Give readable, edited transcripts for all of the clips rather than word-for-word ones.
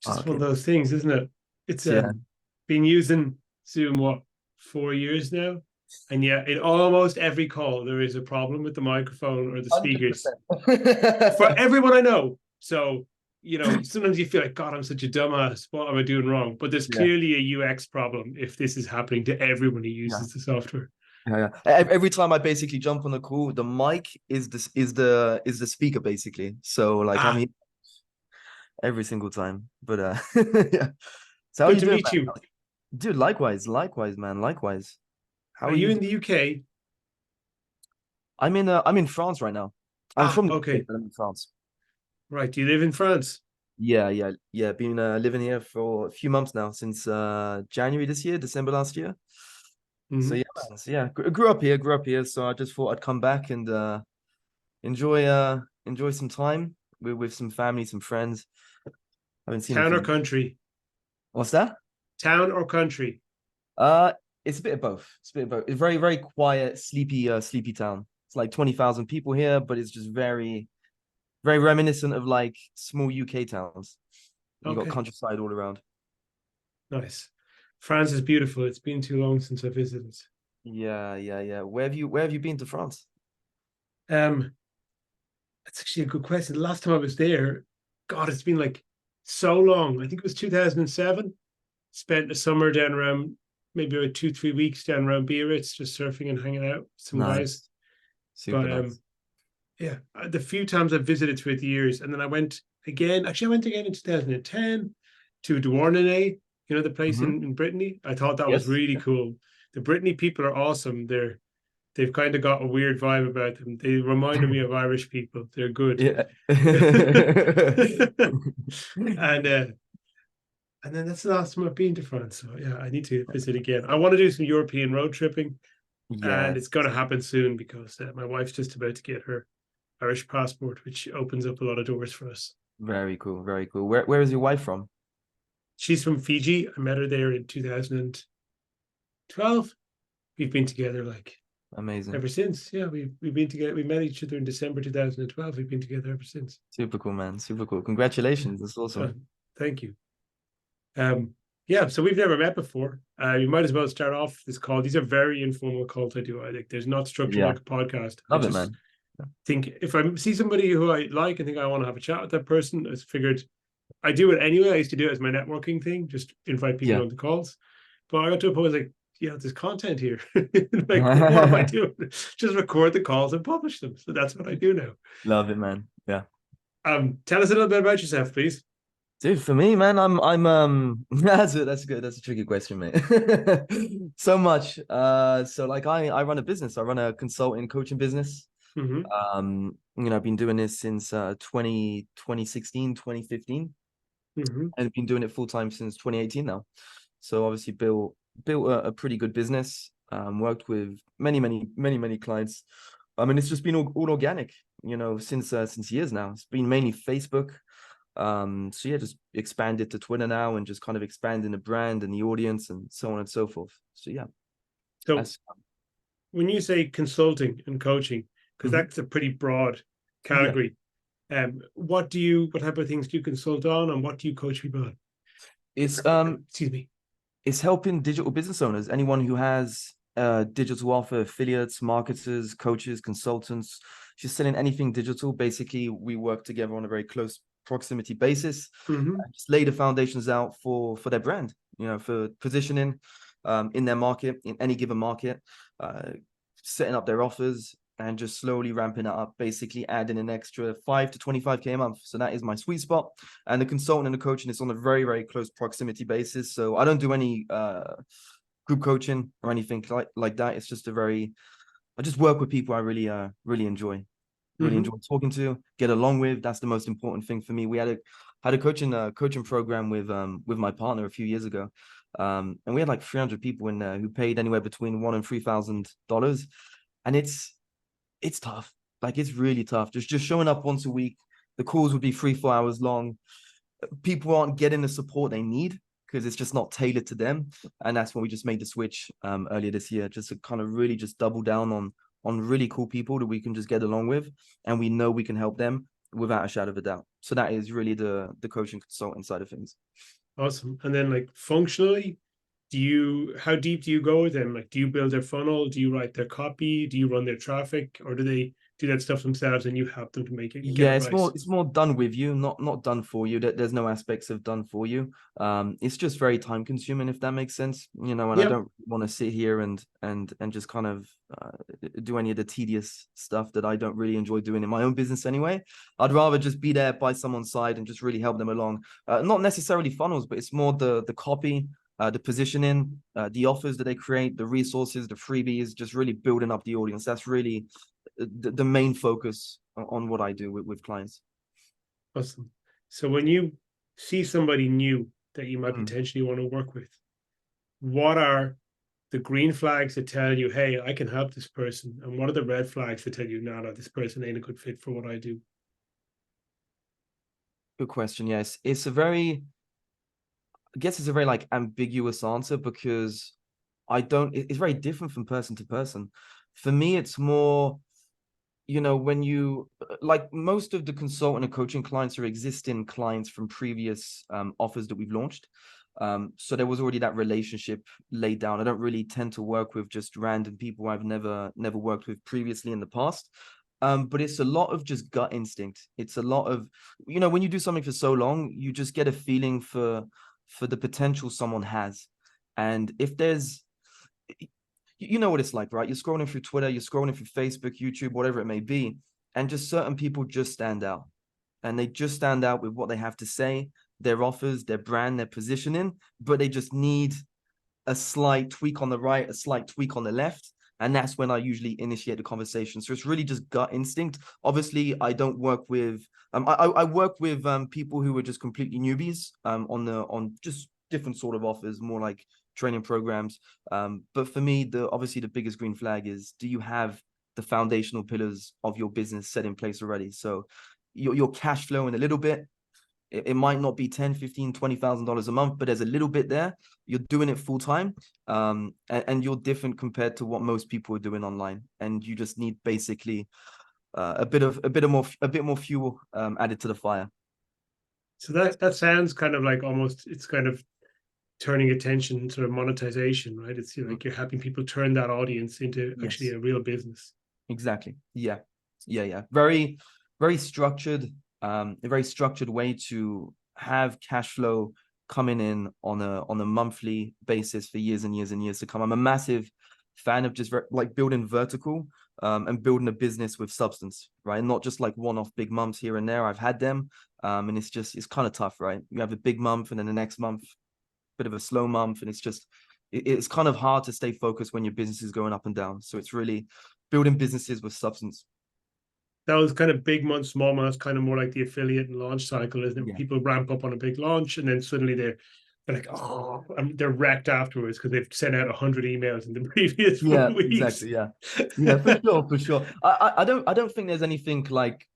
just one Okay. of those things, isn't it? It's Yeah. been using Zoom, what, 4 years now? And yet in almost every call there is a problem with the microphone or the speakers 100%. for everyone I know. So, sometimes you feel like, God, I'm such a dumbass. What am I doing wrong? But there's Yeah. clearly a UX problem if this is happening to everyone who Yeah. uses the software. Yeah, yeah. Every time I basically jump on the call, the mic is the speaker basically. So like I'm Ah, here every single time. But yeah. So how good you to doing, meet man? you. Dude, likewise, man, likewise. How Are are you you in doing? the UK? I'm in France right now. I'm Ah, from the UK, okay. but I'm in France. Right. Do you live in France? Yeah, yeah, yeah. Been living here for a few months now, since January this year, December last year. So Mhm. yeah, man. So yeah, grew up here. So I just thought I'd come back and enjoy some time with some family, some friends. I haven't seen them Town for or years. country? What's that? Town or country? Uh, it's a bit of both. It's a bit of both. It's very, very quiet, sleepy town. It's like 20,000 people here, but it's just very, very reminiscent of like small UK towns. You got Okay. countryside all around. Nice. France is beautiful. It's been too long since I visited. Yeah, yeah, yeah. Where have you been to France? Um, that's actually a good question. The last time I was there, God, it's been like so long. I think it was 2007. Spent a summer down around, maybe about 2, 3 weeks down around Biarritz, just surfing and hanging out with some guys. Nice. Super But nice. yeah, the few times I've visited throughout the years, and then I went again. Actually, I went again in 2010 to Douarnenez, the place Hmm. in Brittany. I thought that was Yes. really cool. The Brittany people are awesome. They've kind of got a weird vibe about them. They reminded me of Irish people. They're good. Yeah. and uh, and then that's the last time I've been to France. So yeah, I need to visit again. I want to do some European road tripping, and it's Yes. going to happen soon because my wife's just about to get her Irish passport, which opens up a lot of doors for us. Very cool. Very cool. Where is your wife from? She's from Fiji. I met her there in 2012. We've been together like Amazing. ever since. Yeah, we've been together. We met each other in December 2012. We've been together ever since. Super cool, man. Super cool. Yeah. Congratulations. That's Uh, awesome. Thank you. Yeah, so we've never met before. You might as well start off this call. These are very informal calls I do. I think there's not structure Yeah. like a podcast. I Love it, just man. Yeah. think if I see somebody who I like and think I want to have a chat with that person, I figured I do it anyway. I used to do it as my networking thing, just invite people Yeah. on the calls. But I got to a point like, yeah, there's content here. Like, what am I doing? Just record the calls and publish them. So that's what I do now. Love it, man. Yeah. Tell us a little bit about yourself, please. Dude, for me, man, I'm that's good. That's a tricky question, mate. So much. So like I run a business. I run a consulting coaching business. Mm-hmm. I've been doing this since 2016, 2015, Mm-hmm. and been doing it full time since 2018 now. So obviously built a pretty good business. Worked with many clients. And it's just been all organic, since years now. It's been mainly Facebook. So yeah, just expanded to Twitter now and just kind of expanding the brand and the audience and so on and so forth. So yeah, So that's when you say consulting and coaching, because Mhm. that's a pretty broad Yeah. category, what type of things do you consult on and what do you coach people on? It's Excuse me. it's helping digital business owners, anyone who has digital offer, affiliates, marketers, coaches, consultants, just selling anything digital. Basically, we work together on a very close proximity basis Mm-hmm. and just lay the foundations out for their brand, for positioning in their market, in any given market, uh, setting up their offers and just slowly ramping it up, basically adding an extra 5 to 25K a month. So that is my sweet spot. And the consultant and the coaching is on a very, very close proximity basis. So I don't do any group coaching or anything like that. It's just I just work with people I really enjoy. Really Mm-hmm. enjoy talking to, get along with. That's the most important thing for me. We had a coaching program with my partner a few years ago. And we had like 300 people in there who paid anywhere between $1,000 and $3,000. And it's tough. Like it's really tough. Just showing up once a week. The calls would be 3, 4 hours long. People aren't getting the support they need because it's just not tailored to them. And that's when we just made the switch earlier this year, just to kind of really just double down on really cool people that we can just get along with, and we know we can help them without a shadow of a doubt. So that is really the coaching consultant side of things. Awesome. And then like functionally, how deep do you go with them? Like, do you build their funnel? Do you write their copy? Do you run their traffic? Or do they do that stuff themselves and you help them to make it, get Yeah, it it's right? more done with you, not done for you. There's no aspects of done for you. It's just very time consuming, if that makes sense. You know, and I Yep. don't want to sit here and just kind of do any of the tedious stuff that I don't really enjoy doing in my own business anyway. I'd rather just be there by someone's side and just really help them along. Not necessarily funnels, but it's more the copy, the positioning, the offers that they create, the resources, the freebies, just really building up the audience. That's really the main focus on what I do with clients. Awesome. So when you see somebody new that you might Mm. potentially want to work with, what are the green flags that tell you, hey, I can help this person? And what are the red flags that tell you, no, this person ain't a good fit for what I do? Good question. Yes, it's a very, I guess it's a very like ambiguous answer because it's very different from person to person. For me, it's more, you know, when you like most of the consultant and coaching clients are existing clients from previous offers that we've launched. So there was already that relationship laid down. I don't really tend to work with just random people I've never worked with previously in the past. But it's a lot of just gut instinct. It's a lot of, you know, when you do something for so long, you just get a feeling for the potential someone has. And if there's, you know what it's like, right? You're scrolling through Twitter, you're scrolling through Facebook, YouTube, whatever it may be, and just certain people just stand out. And they just stand out with what they have to say, their offers, their brand, their positioning, but they just need a slight tweak on the right, a slight tweak on the left. And that's when I usually initiate the conversation. So it's really just gut instinct. Obviously, I don't work with I work with people who are just completely newbies on just different sort of offers, more like training programs. But for me, obviously the biggest green flag is, do you have the foundational pillars of your business set in place already? So you're cash flowing a little bit. It might not be 10, 15, $20,000 a month, but there's a little bit there. You're doing it full time. And you're different compared to what most people are doing online. And you just need basically a bit more fuel added to the fire. So that sounds kind of like almost, it's kind of turning attention, sort of monetization, right? It's Mhm. like you're helping people turn that audience into actually Yes, a real business. exactly. Yeah. Yeah. Very, very structured, a very structured way to have cash flow coming in on a monthly basis for years and years and years to come. I'm a massive fan of just like building vertical and building a business with substance, right? And not just like one-off big months here and there. I've had them, and it's kind of tough, right? You have a big month and then the next month, bit of a slow month, and it's kind of hard to stay focused when your business is going up and down. So it's really building businesses with substance. That was kind of big months, small months, kind of more like the affiliate and launch cycle, isn't it? Yeah. People ramp up on a big launch and then suddenly they're like, oh, they're wrecked afterwards because they've sent out 100 emails in the previous Yeah, 4 weeks. exactly. Yeah. Yeah, for sure, for sure. I don't think there's anything like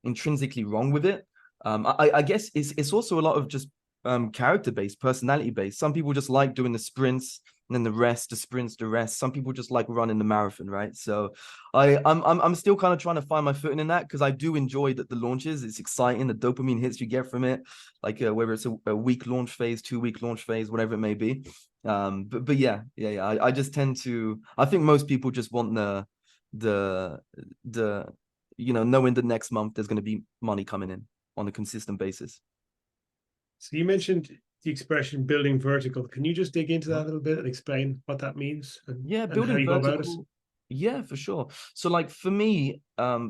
intrinsically wrong with it. I guess it's also a lot of just character based, personality based. Some people just like doing the sprints and then the rest, the sprints, the rest. Some people just like running the marathon, right? So I'm still kind of trying to find my footing in that because I do enjoy the launches. It's exciting, the dopamine hits you get from it, like whether it's a week launch phase, 2 week launch phase, whatever it may be. But yeah. I just tend to. I think most people just want the the you know, knowing the next month there's going to be money coming in on a consistent basis. So you mentioned the expression building vertical. Can you just dig into that Mhm. a little bit and explain what that means Yeah, and how building you go about it? vertical. Yeah, for sure. So like for me,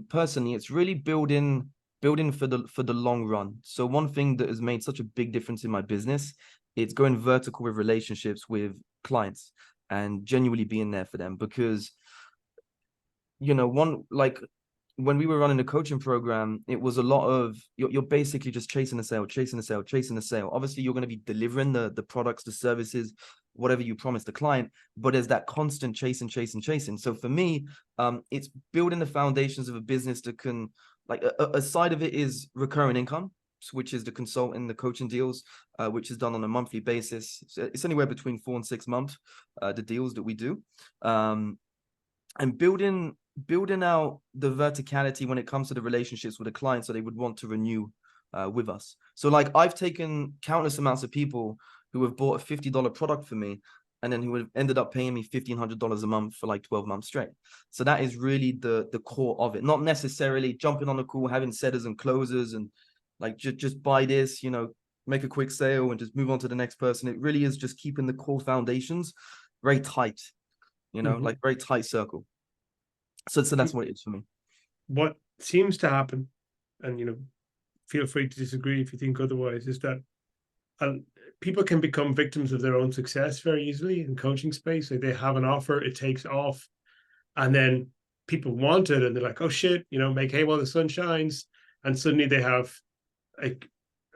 personally, it's really building for the long run. So one thing that has made such a big difference in my business, it's going vertical with relationships with clients and genuinely being there for them because you know, one like when we were running the coaching program, it was a lot of you're basically just chasing a sale, chasing a sale, chasing a sale. Obviously, you're going to be delivering the products, the services, whatever you promise the client, but there's that constant chasing. So for me, it's building the foundations of a business that can like a side of it is recurring income, which is the consulting, the coaching deals, which is done on a monthly basis. So it's anywhere between 4 and 6 months, the deals that we do. And building building out the verticality when it comes to the relationships with the client, so they would want to renew with us. So like I've taken countless amounts of people who have bought a $50 product for me, and then who have ended up paying me $1,500 a month for like 12 months straight. So that is really the core of it, not necessarily jumping on the call, having setters and closers and like just buy this, make a quick sale and just move on to the next person. It really is just keeping the core foundations very tight, like very tight circle. So that's what it is for me. What seems to happen, and feel free to disagree if you think otherwise, is that people can become victims of their own success very easily in coaching space. Like they have an offer, it takes off, and then people want it, and they're like, "Oh shit!" Make hay while the sun shines, and suddenly they have like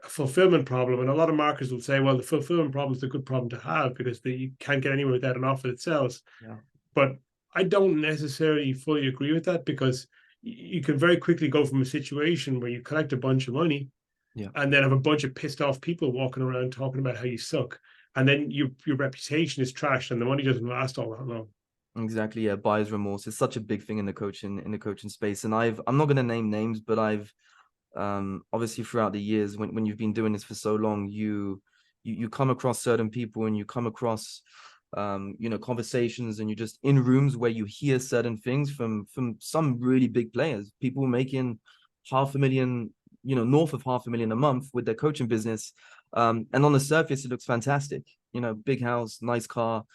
a fulfillment problem. And a lot of marketers will say, "Well, the fulfillment problem is a good problem to have because you can't get anywhere without an offer that sells." Yeah. But I don't necessarily fully agree with that, because you can very quickly go from a situation where you collect a bunch of money Yeah. and then have a bunch of pissed off people walking around talking about how you suck. And then your reputation is trashed and the money doesn't last all that long. Exactly. Yeah. Buyer's remorse is such a big thing in the coaching space. And I'm not gonna name names, but I've obviously throughout the years when you've been doing this for so long, you come across certain people and you come across conversations, and you're just in rooms where you hear certain things from some really big players, people making $500,000, north of $500,000 a month with their coaching business. And on the surface, it looks fantastic. Big house, nice car,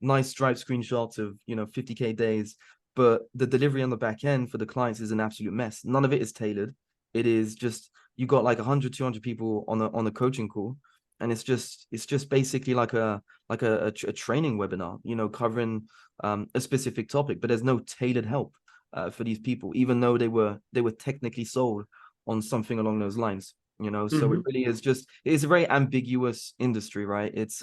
nice stripe screenshots of 50K days, but the delivery on the back end for the clients is an absolute mess. None of it is tailored. It is just, you got like 100 200 people on a coaching call, and it's just basically like a training webinar, covering a specific topic, but there's no tailored help for these people, even though they were technically sold on something along those lines. So it really is it's a very ambiguous industry, right? It's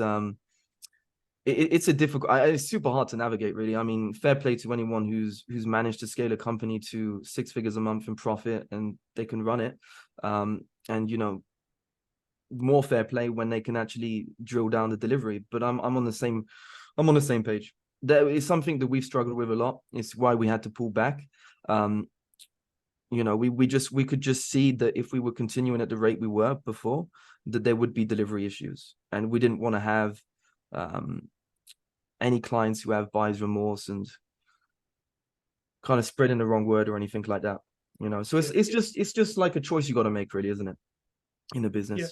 a difficult, it's super hard to navigate, really. I mean, fair play to anyone who's managed to scale a company to 6 figures a month in profit and they can run it. And more fair play when they can actually drill down the delivery. But I'm on the same page. That is something that we've struggled with a lot. It's why we had to pull back. We could just see that if we were continuing at the rate we were before, that there would be delivery issues, and we didn't want to have any clients who have buyer's remorse and kind of spreading the wrong word or anything like that. So it's just like a choice you got to make, really, isn't it, in the business? Yeah.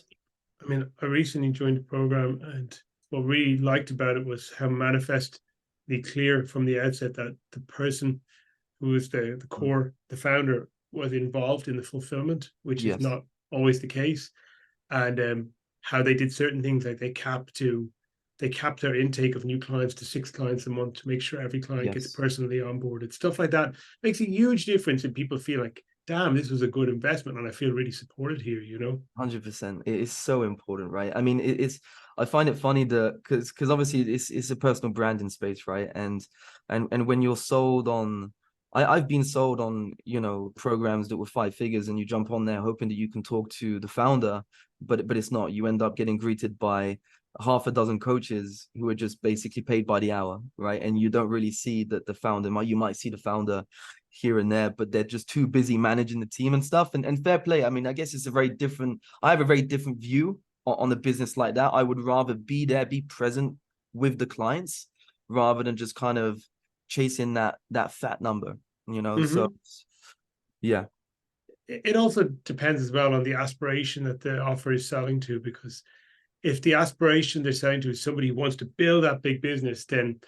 I mean, I recently joined the program, and what I really liked about it was how manifestly clear from the outset that the person who was the core, the founder, was involved in the fulfillment, which is Yes. not always the case. And how they did certain things, like they capped their intake of new clients to 6 clients a month to make sure every client gets Yes. personally onboarded. Stuff like that makes a huge difference, and people feel like, damn, this was a good investment, and I feel really supported here. 100%. It is so important, right? I mean, I find it funny that because obviously it's a personal branding space, right? And when you're sold on, I've been sold on, programs that were 5 figures, and you jump on there hoping that you can talk to the founder, but it's not. You end up getting greeted by half a dozen coaches who are just basically paid by the hour, right? And you don't really see that the founder, you might see the founder here and there, but they're just too busy managing the team and stuff. And fair play. I mean, I guess it's I have a very different view on the business like that. I would rather be there, be present with the clients, rather than just kind of chasing that fat number, So yeah. It also depends as well on the aspiration that the offer is selling to, because if the aspiration they're selling to is somebody who wants to build that big business, then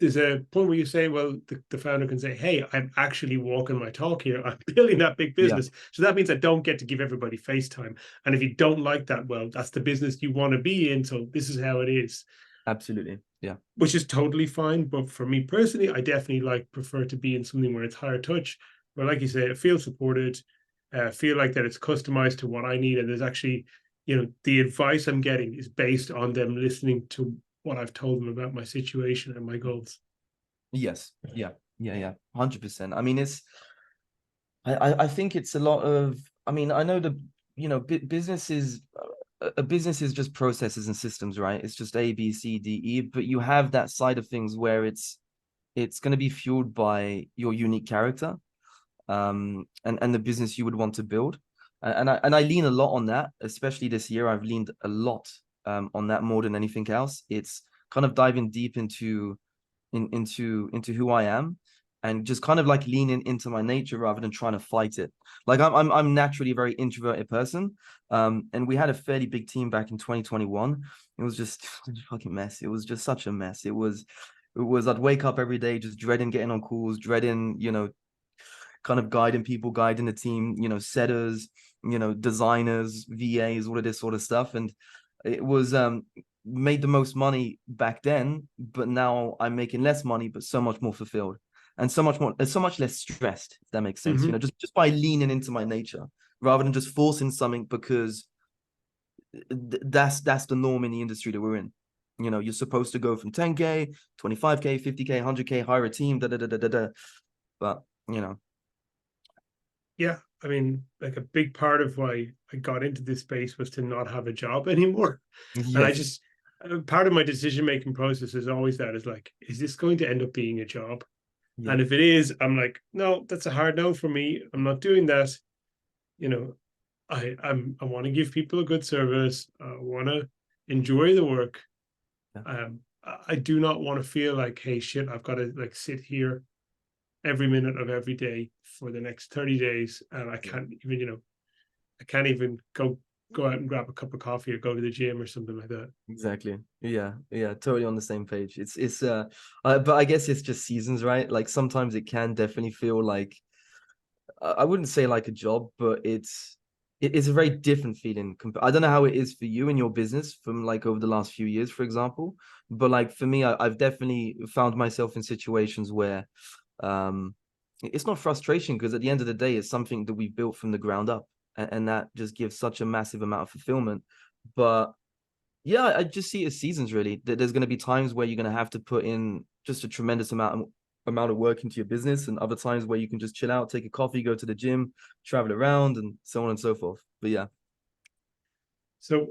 there's a point where you say, well, the founder can say, hey, I'm actually walking my talk here. I'm building that big Yeah. business. So that means I don't get to give everybody FaceTime. And if you don't like that, well, that's the business you want to be in. So this is how it is. Absolutely. Yeah. Which is totally fine. But for me personally, I definitely prefer to be in something where it's higher touch, where, like you say, I feel supported, feel like that it's customized to what I need. And there's actually, the advice I'm getting is based on them listening to what I've told them about my situation and my goals. Yes. Yeah. 100%. I mean, I think it's a lot of, I mean, I know business is a business is just processes and systems, right? It's just A, B, C, D, E, but you have that side of things where it's it's going to be fueled by your unique character, and the business you would want to build. And I lean a lot on that, especially this year. I've leaned a lot on that more than anything else. It's kind of diving deep into who I am, and just kind of like leaning into my nature rather than trying to fight it. Like I'm naturally a very introverted person. And we had a fairly big team back in 2021. It was just a fucking mess. It was just such a mess. It was I'd wake up every day just dreading getting on calls, dreading, kind of guiding people, guiding the team, setters, designers, VAs, all of this sort of stuff. And it was made the most money back then, but now I'm making less money, but so much more fulfilled and so much less stressed, if that makes sense. Mm-hmm. Just by leaning into my nature rather than just forcing something because that's the norm in the industry that we're in. You're supposed to go from 10K, 25K, 50K, 100K, hire a team, da da da da da da. But Yeah, I mean, like a big part of why I got into this space was to not have a job anymore. And I yes, just, part of my decision-making process is always that, is like, is this going to end up being a job? yeah, And if it is, I'm like, no, that's a hard no for me. I'm not doing that. You know, I want to give people a good service. I want to enjoy the work. yeah, I do not want to feel like, hey, shit, I've got to like sit here every minute of every day for the next 30 days, and I yeah. can't even, I can't even go out and grab a cup of coffee or go to the gym or something like that. Exactly. Yeah, yeah, totally on the same page. But I guess it's just seasons, right? Like sometimes it can definitely feel like, I wouldn't say like a job, but it's a very different feeling. I don't know how it is for you in your business from like over the last few years, for example. But like for me, I've definitely found myself in situations where um it's not frustration, because at the end of the day, it's something that we built from the ground up, and that just gives such a massive amount of fulfillment. But yeah, I just see it as seasons really. There's going to be times where you're going to have to put in just a tremendous amount of work into your business, and other times where you can just chill out, take a coffee, go to the gym, travel around, and so on and so forth. But yeah. So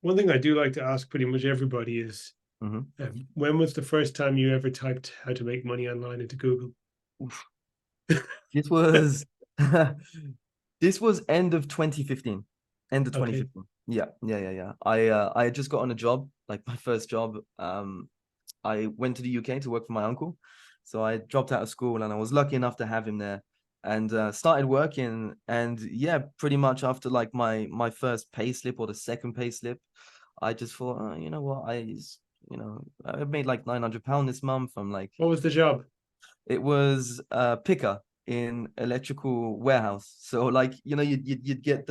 one thing I do like to ask pretty much everybody is, Mhm. when was the first time you ever typed how to make money online into Google? This was this was end of 2015. End of Okay. 2015. Yeah, yeah, yeah, yeah. I had just got on a job, like my first job. I went to the UK to work for my uncle. So I dropped out of school and I was lucky enough to have him there, and started working. And yeah, pretty much after like my first pay slip, or the second pay slip, I just thought, you know what, I made like £900 this month. I'm like, What was the job? it was a picker in electrical warehouse. So like, you'd get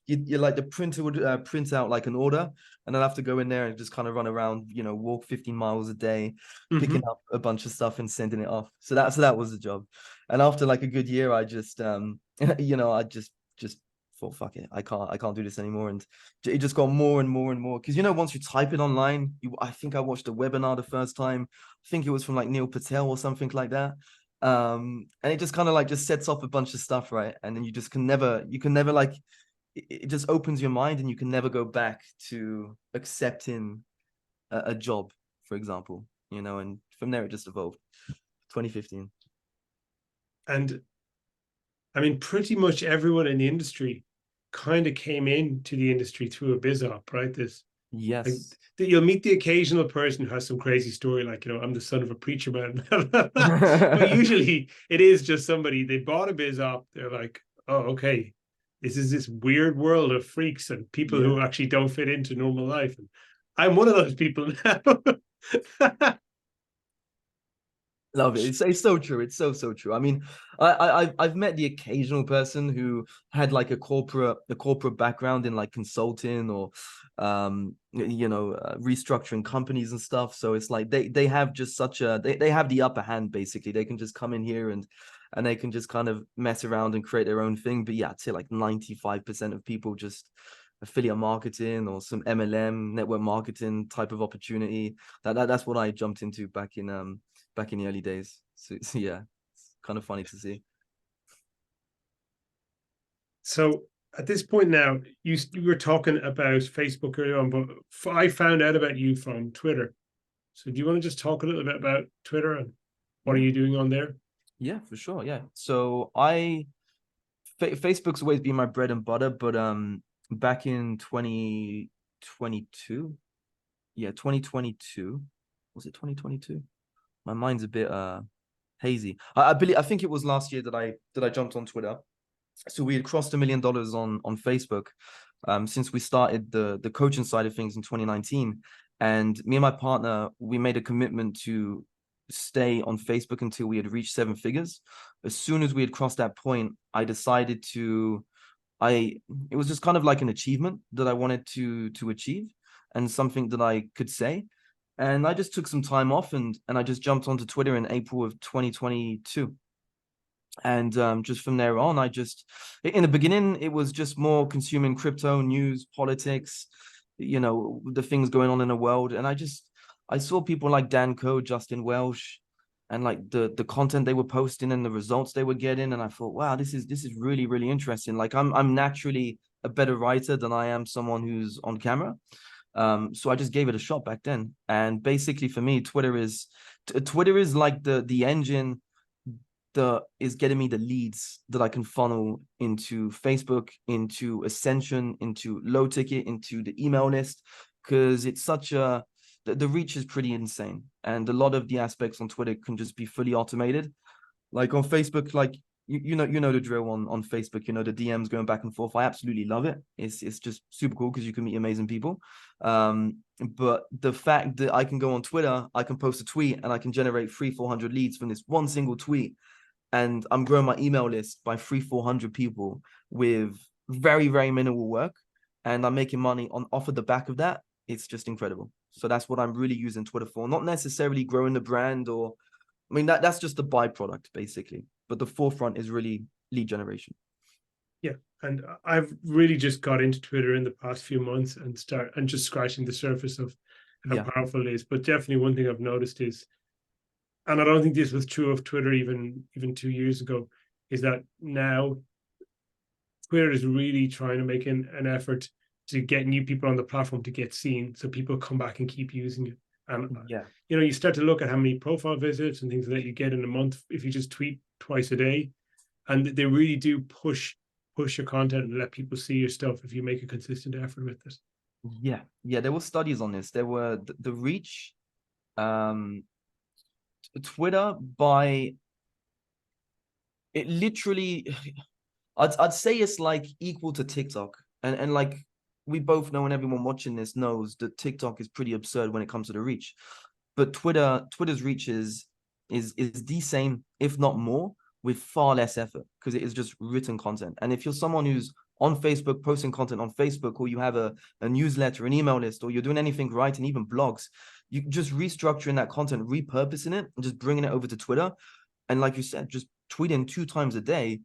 you like the printer would print out like an order, and I'd have to go in there and just kind of run around, walk 15 miles a day, picking Mm-hmm. up a bunch of stuff and sending it off. So that was the job. And after like a good year, I just I just thought, fuck it, I can't do this anymore. And it just got more and more and more, because once you type it online, I think I watched a webinar the first time. I think it was from like Neil Patel or something like that. And it just kind of like just sets off a bunch of stuff, right? And then you can never like, it just opens your mind, and you can never go back to accepting a job, for example, and from there it just evolved. 2015. And I mean, pretty much everyone in the industry kind of came into the industry through a biz op, right? This, like, Yes. you'll meet the occasional person who has some crazy story, like, I'm the son of a preacher man. But usually it is just somebody, they bought a biz op. They're like, oh, okay, this is this weird world of freaks and people Yeah. who actually don't fit into normal life. And I'm one of those people now. Love it. It's so true. It's so true. I mean, I've met the occasional person who had like a corporate background in like consulting, or restructuring companies and stuff. So it's like they have just they have the upper hand, basically. They can just come in here, and they can just kind of mess around and create their own thing. But yeah, I'd say like 95% of people just affiliate marketing or some MLM, network marketing type of opportunity. That's what I jumped into back in the early days. So yeah, it's kind of funny to see. So at this point now, you were talking about Facebook earlier on, but I found out about you from Twitter. So do you want to just talk a little bit about Twitter? What are Yeah. you doing on there? Yeah, for sure. Yeah. So Facebook's always been my bread and butter, but back in 2022, yeah, 2022, was it 2022? My mind's a bit hazy. I think it was last year that I jumped on Twitter. So we had crossed $1 million on Facebook since we started the coaching side of things in 2019. And me and my partner, we made a commitment to stay on Facebook until we had reached 7 figures. As soon as we had crossed that point, I decided to it was just kind of like an achievement that I wanted to achieve and something that I could say. And I just took some time off and I just jumped onto Twitter in April of 2022. And just from there on, in the beginning, it was just more consuming crypto news, politics, the things going on in the world. And I saw people like Dan Coe, Justin Welsh, and like the content they were posting and the results they were getting. And I thought, wow, this is really, really interesting. Like I'm naturally a better writer than I am someone who's on camera. So I just gave it a shot back then. And basically for me, Twitter is like the engine that is getting me the leads that I can funnel into Facebook, into Ascension, into Low Ticket, into the email list, because it's the reach is pretty insane. And a lot of the aspects on Twitter can just be fully automated. Like on Facebook, like you know the drill on Facebook, the DMs going back and forth. I absolutely love it. It's just super cool because you can meet amazing people. But the fact that I can go on Twitter, I can post a tweet and I can generate 300-400 leads from this one single tweet, and I'm growing my email list by 300-400 people with very, very minimal work, and I'm making money off of the back of that. It's just incredible. So that's what I'm really using Twitter for, not necessarily growing the brand that's just the byproduct basically, but the forefront is really lead generation. Yeah, and I've really just got into Twitter in the past few months and just scratching the surface of how Yeah. powerful it is. But definitely one thing I've noticed is, and I don't think this was true of Twitter even 2 years ago, is that now Twitter is really trying to make an effort to get new people on the platform to get seen, so people come back and keep using it. And Yeah. you start to look at how many profile visits and things that you get in a month if you just tweet twice a day, and they really do push your content and let people see your stuff if you make a consistent effort with it. Yeah, there were studies on this. There were the reach, Twitter, by it literally, I'd say it's like equal to TikTok. And like we both know, and everyone watching this knows, that TikTok is pretty absurd when it comes to the reach. But Twitter's reach is the same, if not more, with far less effort, because it is just written content. And if you're someone who's on Facebook posting content on Facebook, or you have a newsletter, an email list, or you're doing anything right, and even blogs, you just restructuring that content, repurposing it, and just bringing it over to Twitter. And like you said, just tweeting 2 times a day,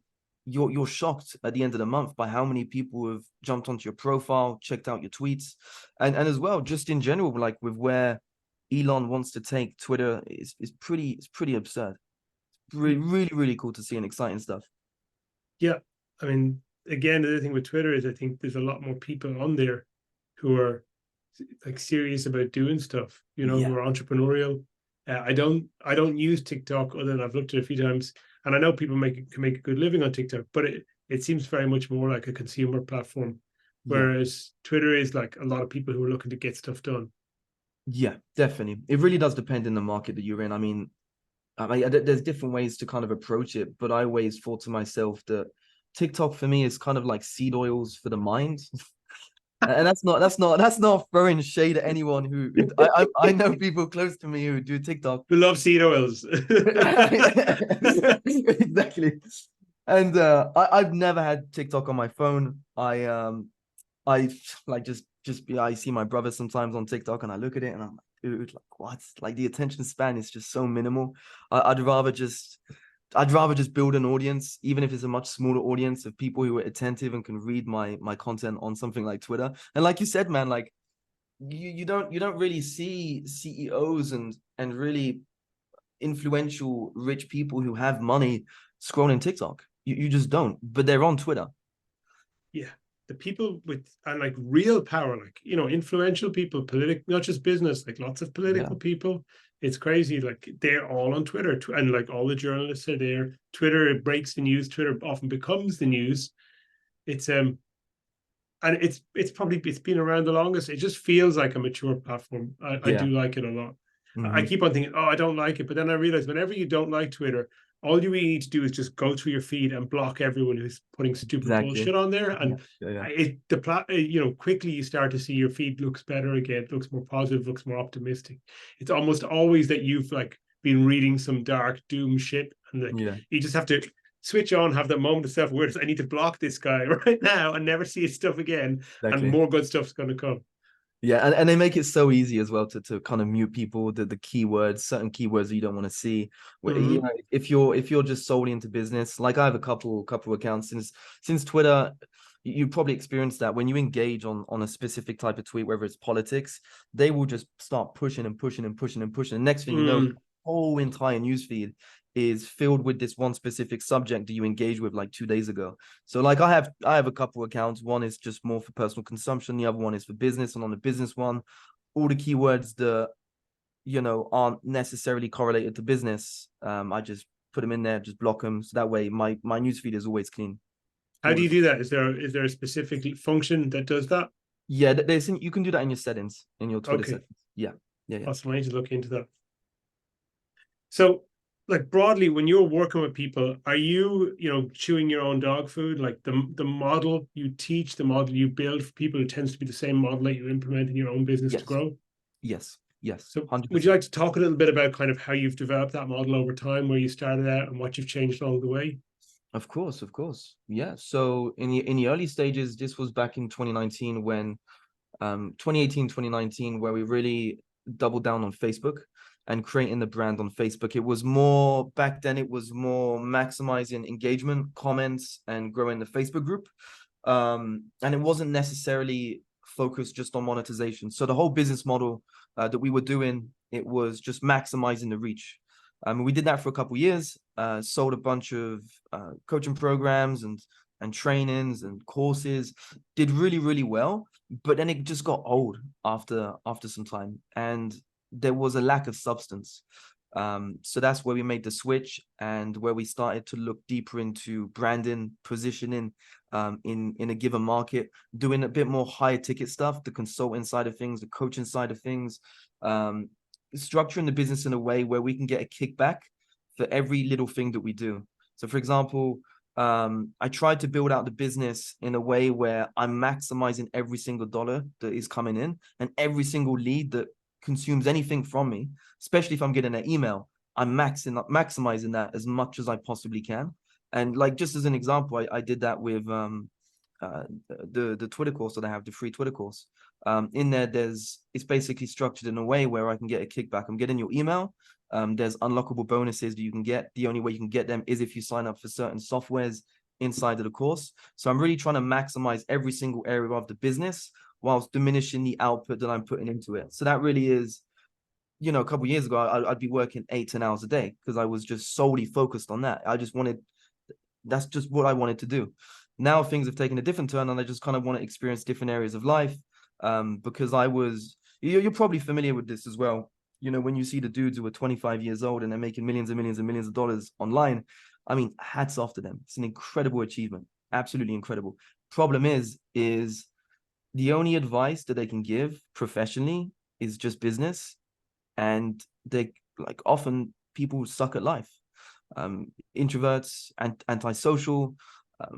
you're shocked at the end of the month by how many people have jumped onto your profile, checked out your tweets, and as well, just in general, like with where Elon wants to take Twitter, is pretty absurd. Really, really, really cool to see, and exciting stuff. Yeah, I mean, again, the other thing with Twitter is I think there's a lot more people on there who are like serious about doing stuff, who Yeah, are entrepreneurial. I don't use TikTok other than I've looked at it a few times, and I know people can make a good living on TikTok, but it seems very much more like a consumer platform, yeah, whereas Twitter is like a lot of people who are looking to get stuff done. yeah, definitely. It really does depend in the market that you're in. There's different ways to kind of approach it, but I always thought to myself that TikTok for me is kind of like seed oils for the mind. And that's not throwing shade at anyone I know people close to me who do TikTok. We love seed oils. Exactly. And I've never had TikTok on my phone. I like I see my brother sometimes on TikTok and I look at it and I'm like, dude, like what? Like the attention span is just so minimal. I'd rather just build an audience, even if it's a much smaller audience of people who are attentive and can read my content on something like Twitter. And like you said, man, like you don't really see CEOs and really influential rich people who have money scrolling TikTok. You just don't, but they're on Twitter. Yeah. the people with and like real power, like influential people, political, not just business, like lots of Yeah, political people. It's crazy. Like they're all on Twitter, and like all the journalists are there. Twitter, it breaks the news. Twitter often becomes the news. It's and it's been around the longest. It just feels like a mature platform. I do yeah. like it a lot. I Hmm. keep on thinking, oh, I don't like it, but then I realize whenever you don't like Twitter, all you really need to do is just go through your feed and block everyone who's putting stupid Exactly. bullshit on there, Yeah, and yeah, yeah. quickly you start to see your feed looks better again, looks more positive, looks more optimistic. It's almost always that you've like been reading some dark doom shit, and like Yeah, you just have to switch on, have that moment of self-awareness. I need to block this guy right now and never see his stuff again, and exactly. more good stuff's going to come. Yeah, and they make it so easy as well to kind of mute people, the keywords, certain keywords that you don't want to see. You Mm-hmm. know, if you're just solely into business, like I have a couple accounts since Twitter, you probably experienced that when you engage on a specific type of tweet, whether it's politics, they will just start pushing and pushing and pushing and pushing. The next thing you know, Mm. whole entire newsfeed is filled with this one specific subject that you engaged with like 2 days ago. So like I have a couple accounts. One is just more for personal consumption. The other one is for business. And on the business one, all the keywords that aren't necessarily correlated to business, I just put them in there, just block them. So that way my newsfeed is always clean. How do you Always. do that? Is there a specific function that does that? Yeah, you can do that in your settings, in your Twitter Okay, settings. Yeah, yeah, yeah. awesome. I need to look into that. So, like broadly, when you're working with people, are you, chewing your own dog food? Like the model you teach, the model you build for people, it tends to be the same model that you implement in your own business to Yes, grow. yes, yes, So, would you 100%. like to talk a little bit about kind of how you've developed that model over time, where you started out and what you've changed along the way? Of course, of course. Yeah. So in the early stages, this was back in 2019 when 2018, 2019, where we really doubled down on Facebook and creating the brand on Facebook. It was more back then, it was more maximizing engagement, comments, and growing the Facebook group. And it wasn't necessarily focused just on monetization. So the whole business model that we were doing, it was just maximizing the reach. We did that for a couple of years, sold a bunch of coaching programs and trainings and courses, did really, really well. But then it just got old after some time, and there was a lack of substance. So that's where we made the switch and where we started to look deeper into branding, positioning in a given market, doing a bit more higher ticket stuff, the consulting side of things, the coaching side of things, structuring the business in a way where we can get a kickback for every little thing that we do. So for example, I tried to build out the business in a way where I'm maximizing every single dollar that is coming in and every single lead that consumes anything from me, especially if I'm getting an email. I'm maximizing that as much as I possibly can. And like just as an example, I did that with the Twitter course that I have, the free Twitter course. In there, it's basically structured in a way where I can get a kickback. I'm getting your email. There's unlockable bonuses that you can get. The only way you can get them is if you sign up for certain softwares inside of the course. So I'm really trying to maximize every single area of the business whilst diminishing the output that I'm putting into it. So that really is, a couple of years ago, I'd be working 8-10 hours a day because I was just solely focused on that. That's just what I wanted to do. Now things have taken a different turn and I just kind of want to experience different areas of life. Because you're probably familiar with this as well. When you see the dudes who are 25 years old and they're making millions and millions and millions of dollars online, I mean, hats off to them. It's an incredible achievement. Absolutely incredible. Problem is the only advice that they can give professionally is just business. And they like often people suck at life. Introverts and antisocial,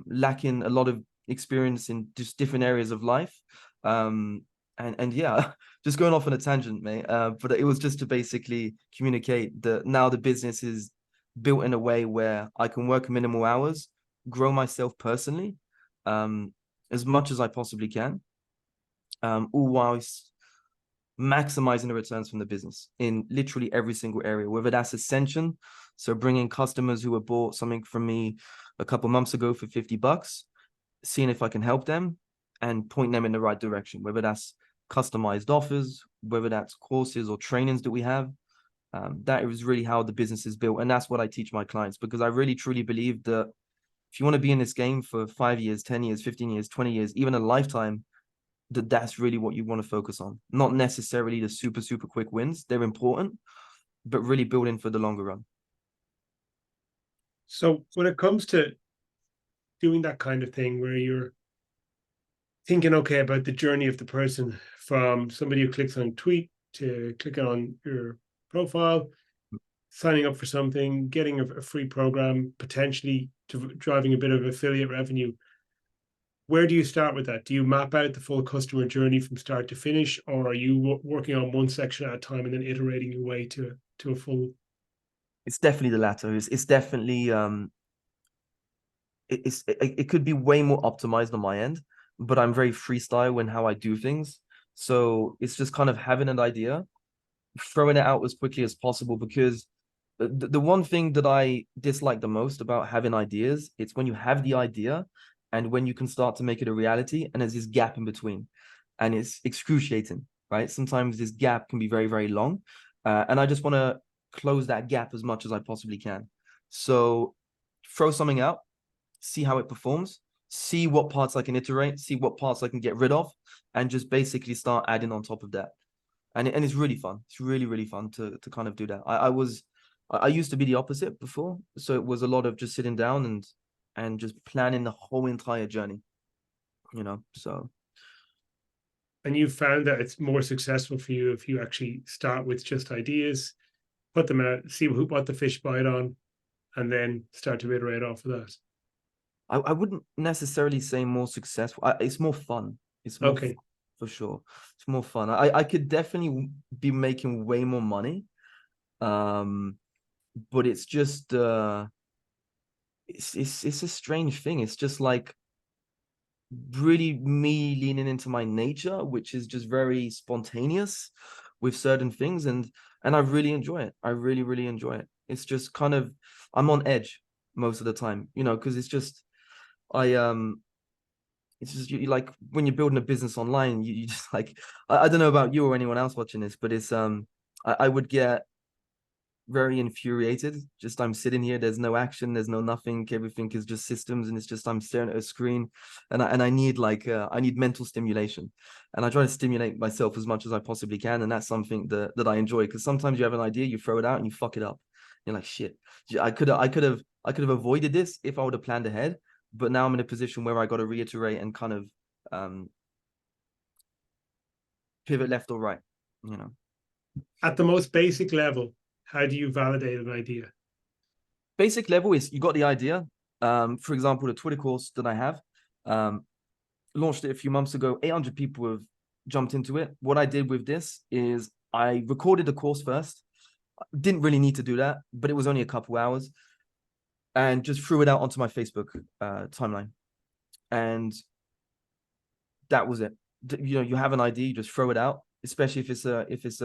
lacking a lot of experience in just different areas of life. And yeah, just going off on a tangent, mate. But it was just to basically communicate that now the business is built in a way where I can work minimal hours, grow myself personally, as much as I possibly can, all whilst maximizing the returns from the business in literally every single area, whether that's ascension. So bringing customers who have bought something from me a couple months ago for $50, seeing if I can help them and point them in the right direction, whether that's customized offers, whether that's courses or trainings that we have. That is really how the business is built. And that's what I teach my clients, because I really truly believe that if you want to be in this game for 5 years, 10 years, 15 years, 20 years, even a lifetime, that's really what you want to focus on. Not necessarily the super, super quick wins. They're important, but really building for the longer run. So when it comes to doing that kind of thing where you're thinking, okay, about the journey of the person from somebody who clicks on a tweet to clicking on your profile, signing up for something, getting a free program, potentially driving a bit of affiliate revenue. Where do you start with that? Do you map out the full customer journey from start to finish, or are you working on one section at a time and then iterating your way to a full? It's definitely the latter. It's definitely it could be way more optimized on my end, but I'm very freestyle in how I do things. So it's just kind of having an idea, throwing it out as quickly as possible, because the one thing that I dislike the most about having ideas, it's when you have the idea and when you can start to make it a reality, and there's this gap in between, and it's excruciating, right? Sometimes this gap can be very, very long, and I just want to close that gap as much as I possibly can. So throw something out, see how it performs, see what parts I can iterate, see what parts I can get rid of, and just basically start adding on top of that. And it's really fun. It's really, really fun to kind of do that. I used to be the opposite before, so it was a lot of just sitting down and just planning the whole entire journey, so. And you found that it's more successful for you if you actually start with just ideas, put them out, see what the fish bite on, and then start to iterate off of that. I wouldn't necessarily say more successful. It's more fun. It's more fun, Okay. for sure. It's more fun. I could definitely be making way more money. But it's just it's a strange thing. It's just like really me leaning into my nature, which is just very spontaneous with certain things, and I really enjoy it. I really, really enjoy it. It's just kind of, I'm on edge most of the time, because it's just I it's just you like when you're building a business online, you just like I don't know about you or anyone else watching this, but it's I would get very infuriated. Just I'm sitting here, there's no action, there's no nothing, everything is just systems, and it's just I'm staring at a screen, and I need I need mental stimulation, and I try to stimulate myself as much as I possibly can, and that's something that I enjoy, because sometimes you have an idea, you throw it out and you fuck it up. You're like, shit, I could have avoided this if I would have planned ahead, but now I'm in a position where I got to reiterate and kind of pivot left or right. At the most basic level, how do you validate an idea? Basic level is you got the idea. For example, the Twitter course that I have, launched it a few months ago. 800 people have jumped into it. What I did with this is I recorded the course first. Didn't really need to do that, but it was only a couple hours, and just threw it out onto my Facebook timeline, and that was it. You have an idea, you just throw it out, especially if it's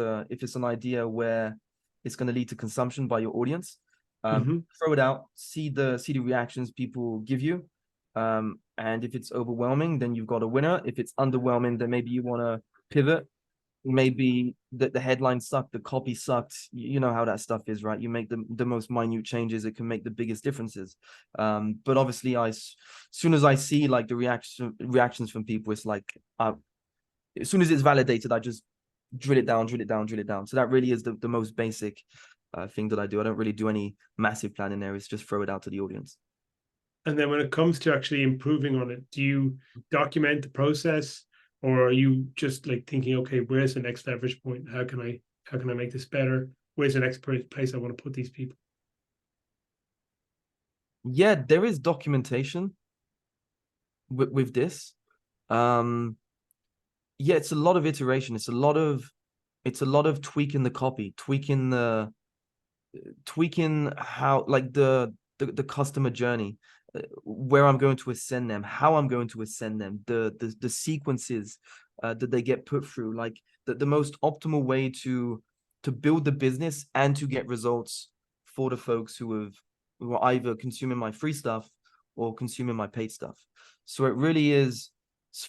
an idea where it's going to lead to consumption by your audience. Throw it out, see the reactions people give you, and if it's overwhelming, then you've got a winner. If it's underwhelming, then maybe you want to pivot. Maybe the headline sucked, the copy sucked. You know how that stuff is, right? You make the most minute changes, it can make the biggest differences. But obviously, as soon as I see like the reactions from people, it's like as soon as it's validated, I just drill it down, drill it down, drill it down. So that really is the most basic thing that I do. I don't really do any massive planning there. It's just throw it out to the audience. And then when it comes to actually improving on it, do you document the process, or are you just like thinking, okay, where's the next leverage point? How can I make this better? Where's the next place I want to put these people? Yeah, there is documentation with this. Yeah, it's a lot of iteration. It's a lot of tweaking the copy, tweaking how like the customer journey, where I'm going to ascend them, how I'm going to ascend them, the sequences that they get put through, like the most optimal way to build the business and to get results for the folks who are either consuming my free stuff or consuming my paid stuff. So it really is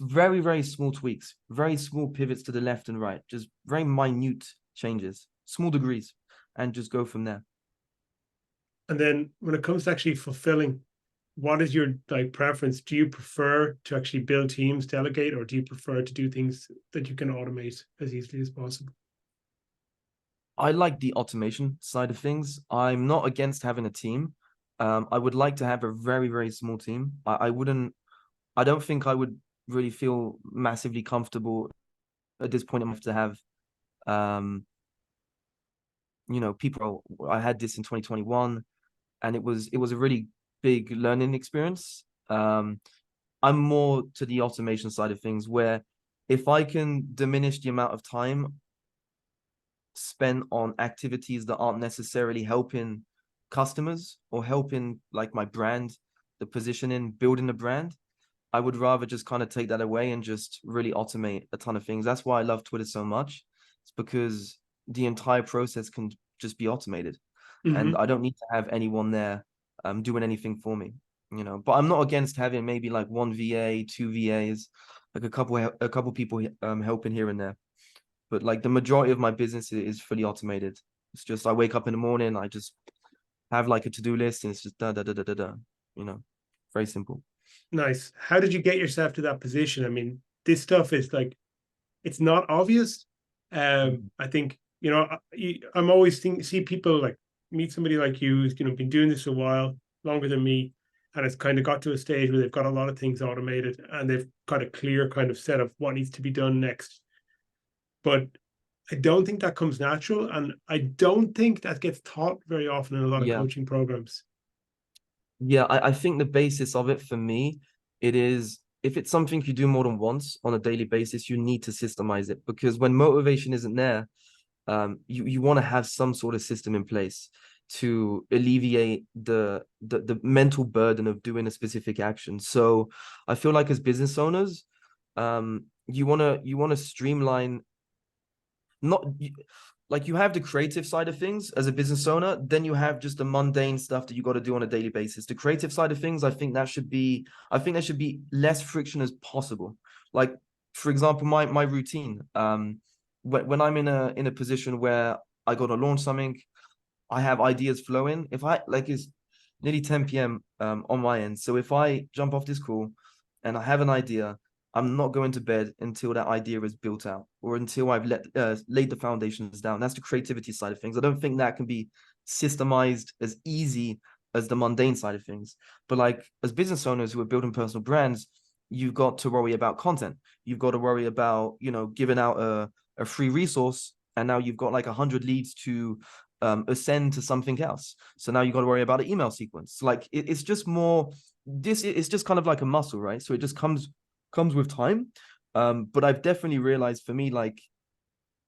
very, very small tweaks, very small pivots to the left and right, just very minute changes, small degrees, and just go from there. And then when it comes to actually fulfilling what is your like preference? Do you prefer to actually build teams, delegate, or do you prefer to do things that you can automate as easily as possible? I like the automation side of things. I'm not against having a team. I would like to have a very, very small team. I wouldn't, I don't think I would really feel massively comfortable at this point enough to have, um, people. I had this in 2021, and it was a really big learning experience. I'm more to the automation side of things, where if I can diminish the amount of time spent on activities that aren't necessarily helping customers or helping like my brand, the positioning, building the brand, I would rather just kind of take that away and just really automate a ton of things. That's why I love Twitter so much. It's because the entire process can just be automated, and Mm-hmm. I don't need to have anyone there doing anything for me. But I'm not against having maybe like one VA, two VAs, like a couple people helping here and there. But like the majority of my business is fully automated. It's just I wake up in the morning, I just have like a to-do list, and it's just da da da da da da. You know, very simple. Nice. How did you get yourself to that position? I mean, this stuff is like it's not obvious. Mhm. I think I'm always see people like meet somebody like you who's been doing this a while longer than me, and it's kind of got to a stage where they've got a lot of things automated and they've got a clear kind of set of what needs to be done next. But I don't think that comes natural, and I don't think that gets taught very often in a lot of Yeah, coaching programs. yeah. I think the basis of it for me, it is if it's something you do more than once on a daily basis, you need to systemize it, because when motivation isn't there, you want to have some sort of system in place to alleviate the mental burden of doing a specific action. So I feel like as business owners, you want to streamline, not like you have the creative side of things as a business owner, then you have just the mundane stuff that you got to do on a daily basis. The creative side of things, I think that should be less friction as possible. Like, for example, my routine. When I'm in a position where I got to launch something, I have ideas flowing. If I like it's nearly 10 p.m. On my end. So if I jump off this call and I have an idea, I'm not going to bed until that idea is built out or until I've laid the foundations down. That's the creativity side of things. I don't think that can be systemized as easy as the mundane side of things. But like as business owners who are building personal brands, you've got to worry about content. You've got to worry about, giving out a free resource. And now you've got like 100 leads to ascend to something else. So now you got to worry about an email sequence. Like it's just more. This it's just kind of like a muscle, right? So it just comes with time. But I've definitely realized for me, like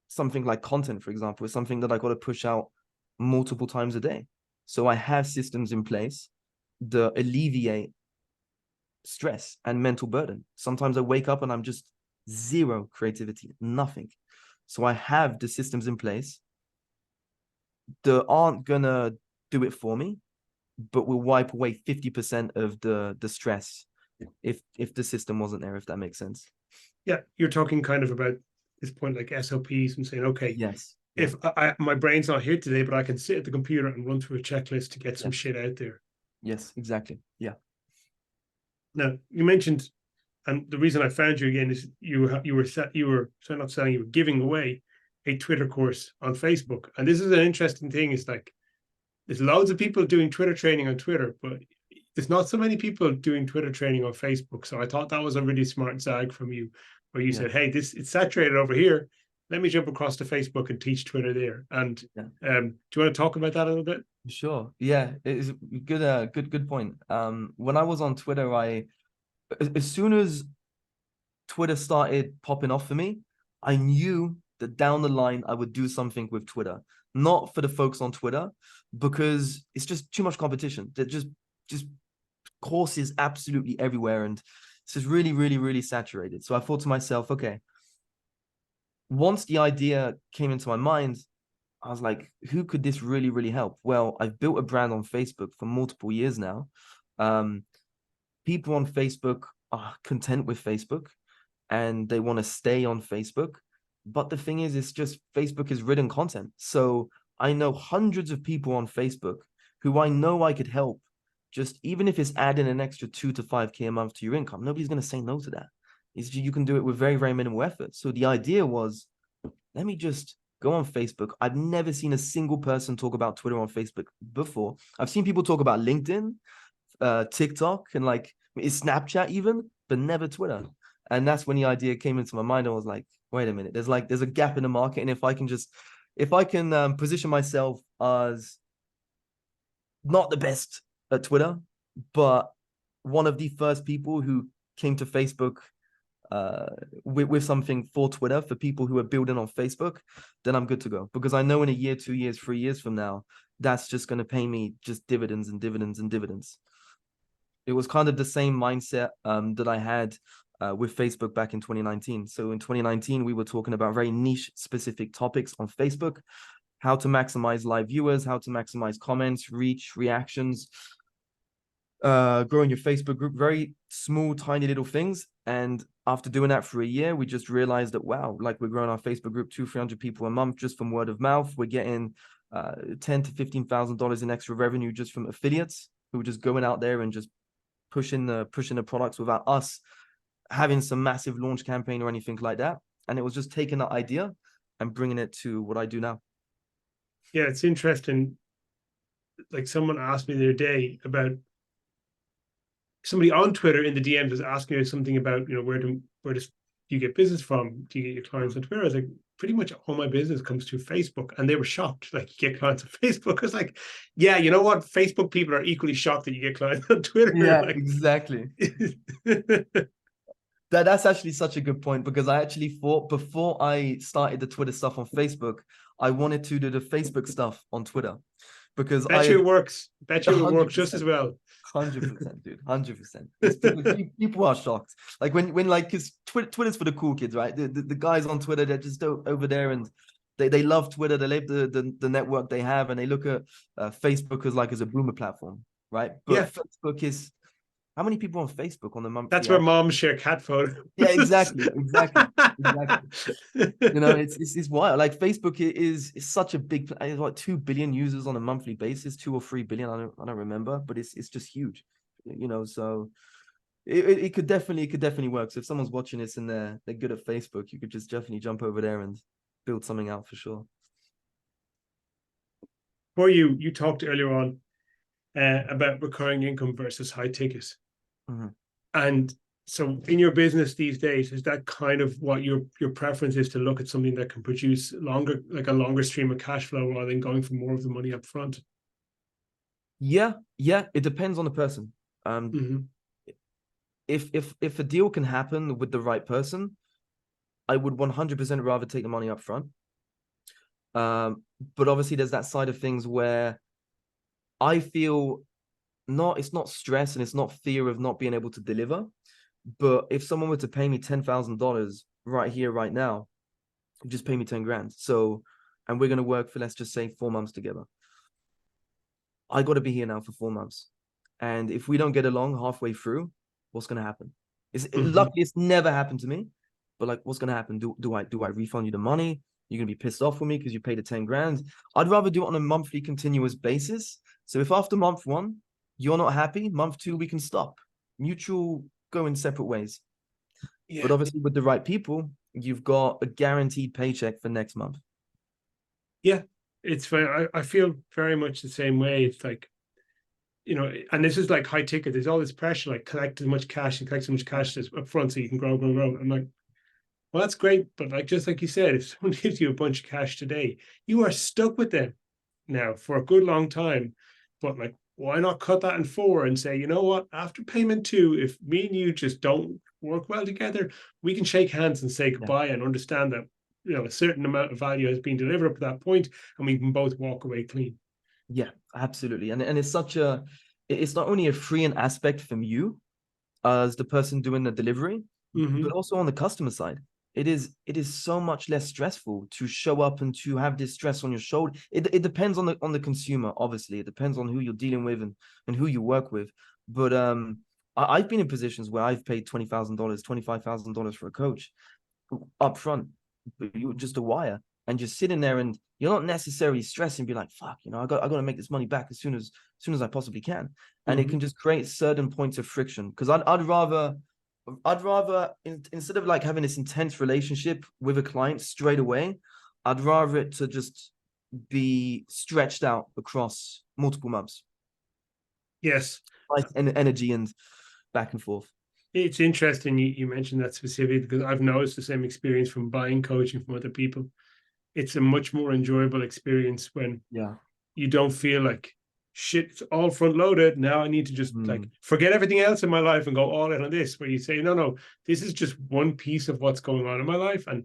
something like content, for example, is something that I got to push out multiple times a day. So I have systems in place that alleviate stress and mental burden. Sometimes I wake up and I'm just zero creativity, nothing. So I have the systems in place that aren't gonna do it for me, but will wipe away 50% of the stress if the system wasn't there, if that makes sense. Yeah, you're talking kind of about this point like SOPs and saying, okay, Yes. Yeah. if my brain's not here today, but I can sit at the computer and run through a checklist to get some Yes. shit out there. Yes, exactly. Yeah. Now you mentioned, and the reason I found you again is not selling, you were giving away a Twitter course on Facebook, and this is an interesting thing. Is like there's loads of people doing Twitter training on Twitter, but there's not so many people doing Twitter training on Facebook. So I thought that was a really smart zag from you, where you Yeah. said, "Hey, this it's saturated over here. Let me jump across to Facebook and teach Twitter there." And Yeah. do you want to talk about that a little bit? Sure. Yeah. It is good, good point. When I was on Twitter, as soon as Twitter started popping off for me, I knew that down the line I would do something with Twitter. Not for the folks on Twitter, because it's just too much competition. They're just courses absolutely everywhere, and it's just really, really, really saturated. So I thought to myself, okay, once the idea came into my mind, I was like, who could this really, really help? Well, I've built a brand on Facebook for multiple years now. Um, People on Facebook are content with Facebook and they want to stay on Facebook. But the thing is, it's just Facebook is written content. So I know hundreds of people on Facebook who I know I could help just even if it's adding an extra 2 to 5K a month to your income, nobody's going to say no to that. You can do it with very, very minimal effort. So the idea was, let me just go on Facebook. I've never seen a single person talk about Twitter on Facebook before. I've seen people talk about LinkedIn, TikTok, and like Snapchat even, but never Twitter. And that's when the idea came into my mind. I was like, wait a minute, there's a gap in the market. And if I can position myself as not the best at Twitter, but one of the first people who came to Facebook with something for Twitter for people who are building on Facebook, then I'm good to go. Because I know in a year, 2 years, 3 years from now, that's just going to pay me just dividends and dividends and dividends. It was kind of the same mindset that I had with Facebook back in 2019. So in 2019, we were talking about very niche specific topics on Facebook, how to maximize live viewers, how to maximize comments, reach, reactions, growing your Facebook group, very small, tiny little things. And after doing that for a year, we just realized that, wow, like we're growing our Facebook group 200-300 people a month just from word of mouth. We're getting $10,000 to $15,000 in extra revenue just from affiliates who are just going out there and just pushing the products without us having some massive launch campaign or anything like that. And it was just taking that idea and bringing it to what I do now. Yeah, it's interesting. Like someone asked me the other day about somebody on Twitter in the DMs was asking me something about, where does you get business from? Do you get your clients on Twitter? I was like, pretty much all my business comes through Facebook. And they were shocked. Like, you get clients on Facebook. I was like, yeah, you know what? Facebook people are equally shocked that you get clients on Twitter. Yeah, like, exactly. That's actually such a good point, because I actually thought before I started the Twitter stuff on Facebook, I wanted to do the Facebook stuff on Twitter, because Bet you it works. Bet you it works just as well. 100%, dude. 100%. It's because people are shocked. Like when like, because Twitter's for the cool kids, right? The guys on Twitter, they're just over there and they love Twitter. They love the network they have, and they look at Facebook as a boomer platform, right? But Yeah, Facebook is, how many people on Facebook on the monthly? that's where moms share cat photos. Yeah, exactly. It's wild. Like Facebook is such a big, it's like 2 billion users on a monthly basis, 2 or 3 billion. I don't remember, but it's just huge. So it could definitely work. So if someone's watching this and they're good at Facebook, you could just definitely jump over there and build something out for sure. Before you talked earlier on about recurring income versus high tickets. Mm-hmm. And so in your business these days, is that kind of what your preference is, to look at something that can produce a longer stream of cash flow rather than going for more of the money up front? Yeah, it depends on the person. If a deal can happen with the right person, I would 100% rather take the money up front. But obviously there's that side of things where I feel it's not stress and it's not fear of not being able to deliver. But if someone were to pay me $10,000 right here, right now, just pay me 10 grand. So, and we're going to work for, let's just say, 4 months together. I got to be here now for 4 months. And if we don't get along halfway through, what's going to happen? Luckily, it's never happened to me. But like, what's going to happen? Do I refund you the money? You're going to be pissed off with me because you paid the 10 grand. I'd rather do it on a monthly continuous basis. So if after month 1, you're not happy, month 2, we can stop. Mutual, go in separate ways. Yeah. But obviously with the right people, you've got a guaranteed paycheck for next month. Yeah, it's very, I feel very much the same way. It's like, and this is like high ticket. There's all this pressure, like collect as much cash as up front so you can grow. I'm like, well, that's great. But like, just like you said, if someone gives you a bunch of cash today, you are stuck with them now for a good long time. But like, why not cut that in 4 and say, you know what, after payment 2, if me and you just don't work well together, we can shake hands and say goodbye and understand that, a certain amount of value has been delivered up to that point and we can both walk away clean. Yeah, absolutely. And it's it's not only a freeing aspect from you as the person doing the delivery, but also on the customer side. It is so much less stressful to show up and to have this stress on your shoulder. It depends on the consumer, obviously. It depends on who you're dealing with and who you work with. But I've been in positions where I've paid $20,000, $25,000 for a coach up front, just a wire. and just sitting there, and you're not necessarily stressing, be like, fuck, I got to make this money back as soon as I possibly can. And it can just create certain points of friction. Because I'd rather instead of like having this intense relationship with a client straight away, I'd rather it to just be stretched out across multiple months. Yes. And energy and back and forth. It's interesting you mentioned that specifically, because I've noticed the same experience from buying coaching from other people. It's a much more enjoyable experience when Yeah. you don't feel like shit, it's all front loaded. Now I need to just like forget everything else in my life and go all in on this, where you say, no, this is just one piece of what's going on in my life. And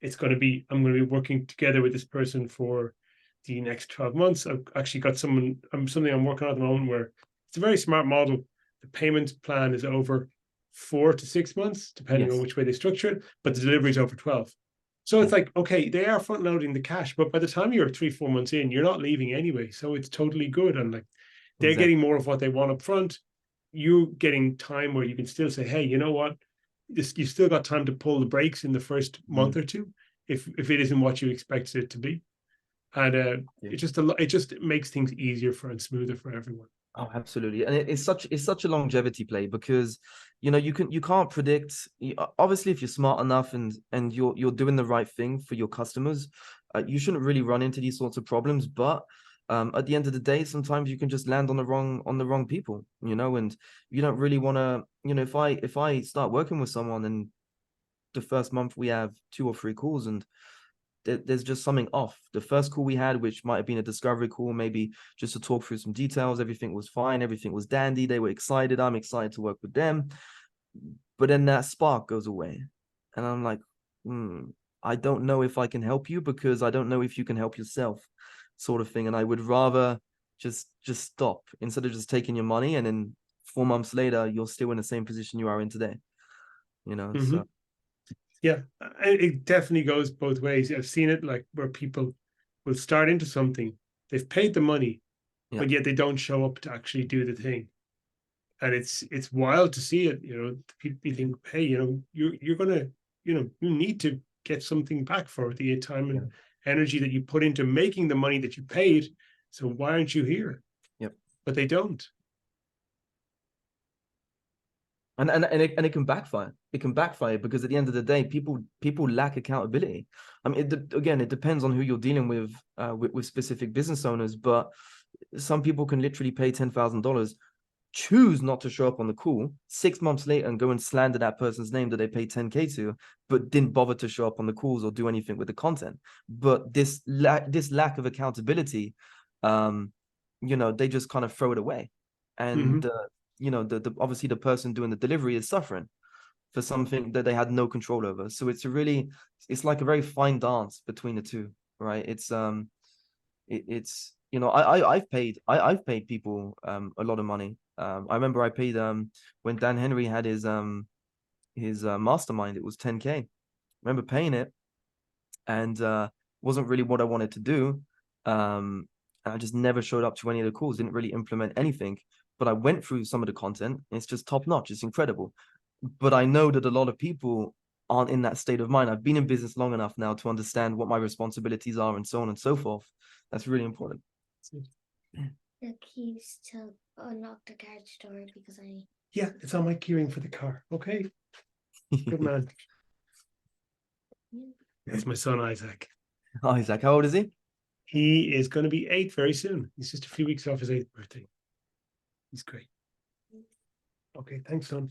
I'm going to be working together with this person for the next 12 months. I've actually got something I'm working on at the moment where it's a very smart model. The payment plan is over 4 to 6 months, depending on Yes. which way they structure it, but the delivery is over 12. So it's like, okay, they are front loading the cash, but by the time you're 3, 4 months in, you're not leaving anyway. So it's totally good. And like they're Exactly. getting more of what they want up front. You're getting time where you can still say, hey, you know what? You still got time to pull the brakes in the first month or two if it isn't what you expected it to be. And it just makes things easier for and smoother for everyone. Oh, absolutely. And it's such a longevity play, because you can't predict. Obviously, if you're smart enough and you're doing the right thing for your customers, you shouldn't really run into these sorts of problems. But at the end of the day, sometimes you can just land on the wrong people, and you don't really want to, if I start working with someone and the first month we have 2 or 3 calls, and there's just something off. The first call we had, which might have been a discovery call, maybe just to talk through some details, everything was fine, everything was dandy, they were excited, I'm excited to work with them. But then that spark goes away, and I'm like, I don't know if I can help you, because I don't know if you can help yourself, sort of thing. And I would rather just stop, instead of just taking your money and then 4 months later you're still in the same position you are in today. So Yeah, it definitely goes both ways. I've seen it like where people will start into something, they've paid the money, yeah. but yet they don't show up to actually do the thing. And it's wild to see it. People think, hey, you're gonna, you need to get something back for the time and energy that you put into making the money that you paid. So why aren't you here? Yep. But they don't. And it can backfire. It can backfire, because at the end of the day, people lack accountability. I mean, again, it depends on who you're dealing with specific business owners. But some people can literally pay $10,000, choose not to show up on the call 6 months later, and go and slander that person's name that they paid 10K to, but didn't bother to show up on the calls or do anything with the content. But this lack of accountability, they just kind of throw it away, and obviously the person doing the delivery is suffering for something that they had no control over. So it's like a very fine dance between the two, right? It's I've paid people a lot of money. I remember I paid when Dan Henry had his mastermind, it was 10K. I remember paying it, and wasn't really what I wanted to do. And I just never showed up to any of the calls, didn't really implement anything. But I went through some of the content, and it's just top notch. It's incredible. But I know that a lot of people aren't in that state of mind. I've been in business long enough now to understand what my responsibilities are, and so on and so forth. That's really important. The keys to unlock the garage door, because Yeah, it's on my keyring for the car. Okay. Good man. That's my son, Isaac. Oh, Isaac, how old is he? He is going to be 8 very soon. He's just a few weeks off his 8th birthday. He's great. Okay, thanks, son.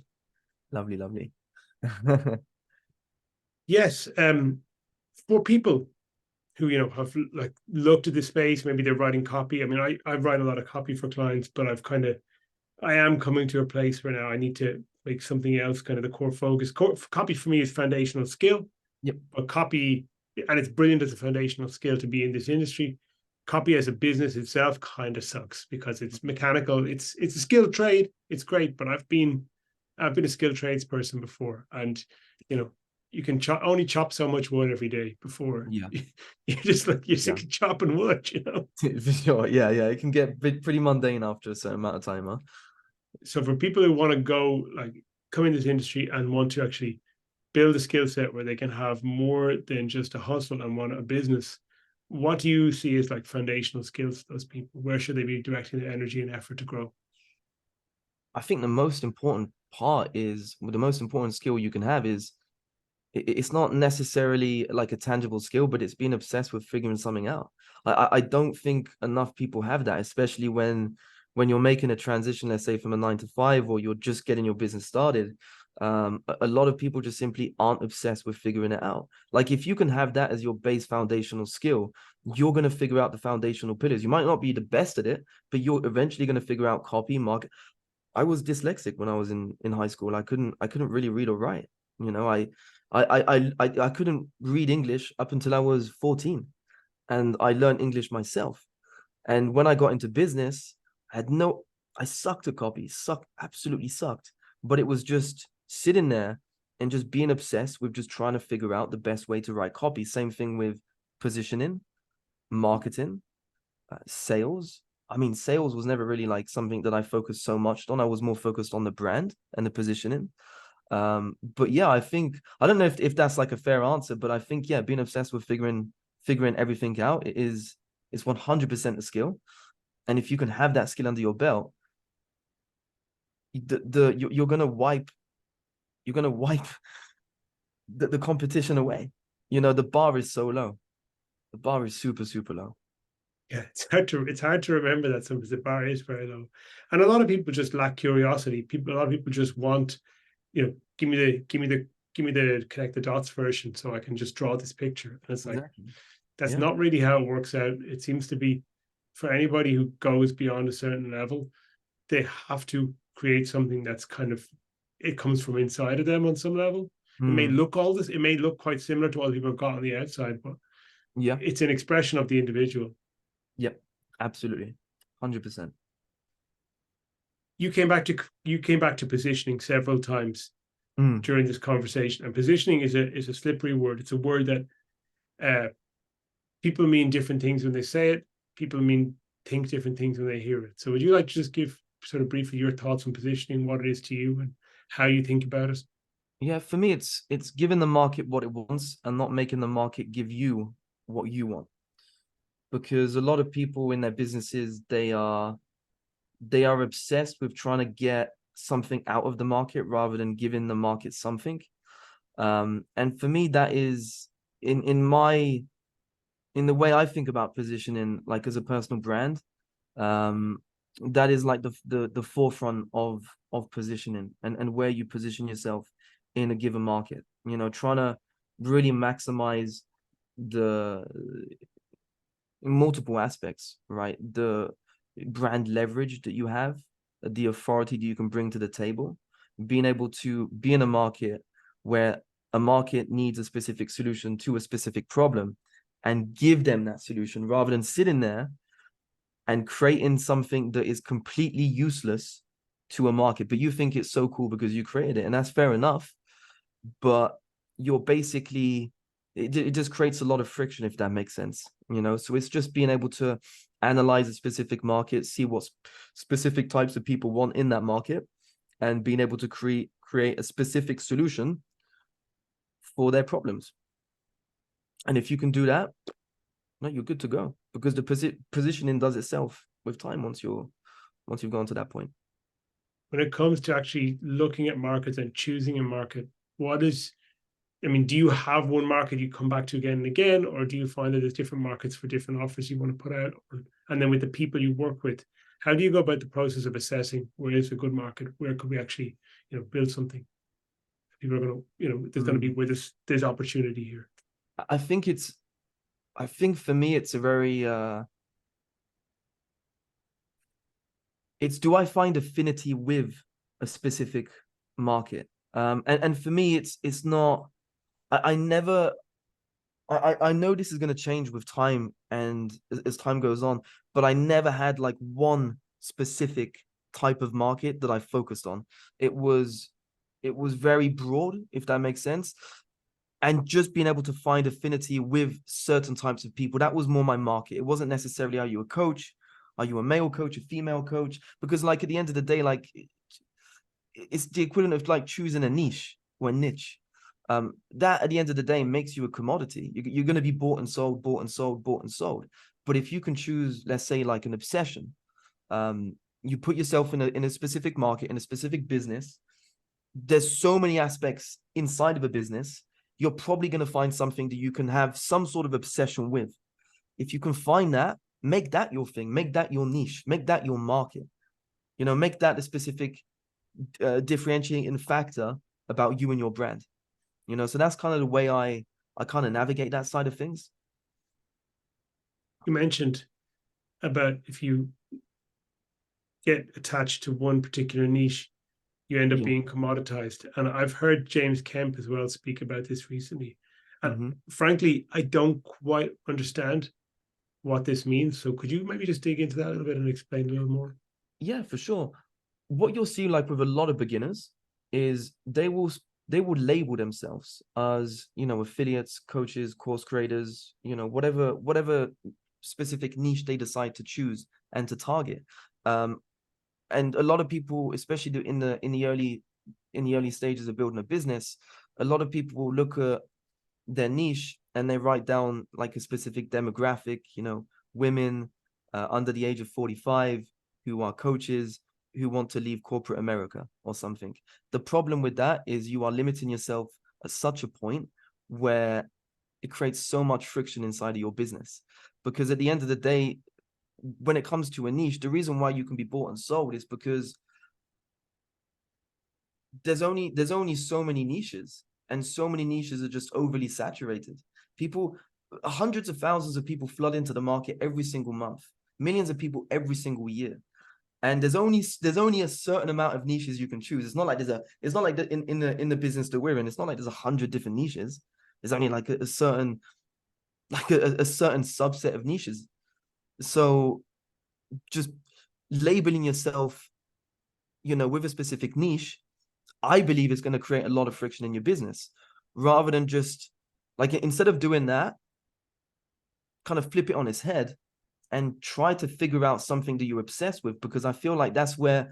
Lovely. Yes, for people who have like looked at the space, maybe they're writing copy. I mean, I write a lot of copy for clients, but I am coming to a place where now I need to make something else kind of the core focus. Copy for me is foundational skill. Yep. But copy, and it's brilliant as a foundational skill to be in this industry. Copy as a business itself kind of sucks, because it's mechanical. It's a skilled trade. It's great, but I've been a skilled tradesperson before, and you can only chop so much wood every day before you're just like you're sick of chopping wood. For sure. Yeah. It can get pretty mundane after a certain amount of time, huh? So for people who want to come in this industry and want to actually build a skill set where they can have more than just a hustle and want a business. What do you see as like foundational skills for those people? Where should they be directing their energy and effort to grow? I think the most important part is, well, the most important skill you can have is, it's not necessarily like a tangible skill, but it's being obsessed with figuring something out. I don't think enough people have that, especially when you're making a transition, let's say from a 9 to 5, or you're just getting your business started. A lot of people just simply aren't obsessed with figuring it out. Like if you can have that as your base foundational skill, you're going to figure out the foundational pillars. You might not be the best at it, but you're eventually going to figure out copy, market. I was dyslexic when I was in high school. I couldn't really read or write. You know, I couldn't read English up until I was 14, and I learned English myself. And when I got into business, I sucked at copy, absolutely sucked. But it was just sitting there and just being obsessed with just trying to figure out the best way to write copy. Same thing with positioning, marketing, sales. I mean, sales was never really like something that I focused so much on. I was more focused on the brand and the positioning. But yeah, I don't know if that's like a fair answer, but I think, yeah, being obsessed with figuring everything out is 100% a skill. And if you can have that skill under your belt, you're gonna wipe the competition away. You know, the bar is so low. The bar is super, super low. Yeah, it's hard to remember that sometimes the bar is very low. And a lot of people just lack curiosity. A lot of people just want, give me the connect the dots version so I can just draw this picture. And it's like, Exactly. that's Yeah. not really how it works out. It seems to be, for anybody who goes beyond a certain level, they have to create something that's kind of, it comes from inside of them on some level. It may look quite similar to what people have got on the outside, but Yeah. it's an expression of the individual. Yep. Absolutely. 100%. You came back to positioning several times Mm. during this conversation, and positioning is a slippery word. It's a word that people mean different things when they say it. People think different things when they hear it. So would you like to just give sort of briefly your thoughts on positioning, what it is to you and how you think about it? Yeah, for me, it's giving the market what it wants and not making the market give you what you want. Because a lot of people in their businesses, they are obsessed with trying to get something out of the market rather than giving the market something. And for me, that is in the way I think about positioning, like as a personal brand, that is like the forefront of positioning and where you position yourself in a given market. You know, trying to really maximize the multiple aspects, right? The brand leverage that you have, the authority that you can bring to the table, being able to be in a market where a market needs a specific solution to a specific problem and give them that solution rather than sitting there and creating something that is completely useless to a market, but you think it's so cool because you created it, and that's fair enough. But you're basically, it just creates a lot of friction, if that makes sense. You know, so it's just being able to analyze a specific market, see what specific types of people want in that market, and being able to create a specific solution for their problems. And if you can do that, no, you're good to go, because the positioning does itself with time once you've gone to that point. When it comes to actually looking at markets and choosing a market, do you have one market you come back to again and again, or do you find that there's different markets for different offers you want to put out? And then with the people you work with, how do you go about the process of assessing where is a good market? Where could we actually, build something? People are going to, there's going to be where there's opportunity here. I think for me, it's a very, it's, do I find affinity with a specific market? And for me, it's not, I never, I know this is going to change with time and as time goes on, but I never had like one specific type of market that I focused on. It was very broad, if that makes sense. And just being able to find affinity with certain types of people, that was more my market. It wasn't necessarily, are you a coach? Are you a male coach, a female coach? Because like at the end of the day, like it's the equivalent of like choosing a niche or a niche. that at the end of the day makes you a commodity. You're going to be bought and sold, bought and sold, bought and sold. But if you can choose, let's say, like an obsession, you put yourself in a specific market, in a specific business. There's so many aspects inside of a business. You're probably going to find something that you can have some sort of obsession with. If you can find that, make that your thing, make that your niche, make that your market. Make that a specific differentiating factor about you and your brand. So that's kind of the way I kind of navigate that side of things. You mentioned about if you get attached to one particular niche, you end up being commoditized. And I've heard James Kemp as well speak about this recently. And frankly, I don't quite understand what this means. So could you maybe just dig into that a little bit and explain a little more? Yeah, for sure. What you'll see, like with a lot of beginners, is they will label themselves as, affiliates, coaches, course creators, whatever specific niche they decide to choose and to target. And a lot of people, especially in the early stages of building a business, a lot of people will look at their niche and they write down like a specific demographic, women under the age of 45 who are coaches who want to leave corporate America or something. The problem with that is you are limiting yourself at such a point where it creates so much friction inside of your business. Because at the end of the day, when it comes to a niche, the reason why you can be bought and sold is because there's only so many niches, and so many niches are just overly saturated. Hundreds of thousands of people flood into the market every single month, millions of people every single year. And there's only a certain amount of niches you can choose. It's not like in the business that we're in, it's not like there's 100 different niches. There's only like a certain subset of niches. So just labeling yourself, with a specific niche, I believe is going to create a lot of friction in your business, rather than just like, instead of doing that, kind of flip it on its head and try to figure out something that you're obsessed with, because I feel like that's where,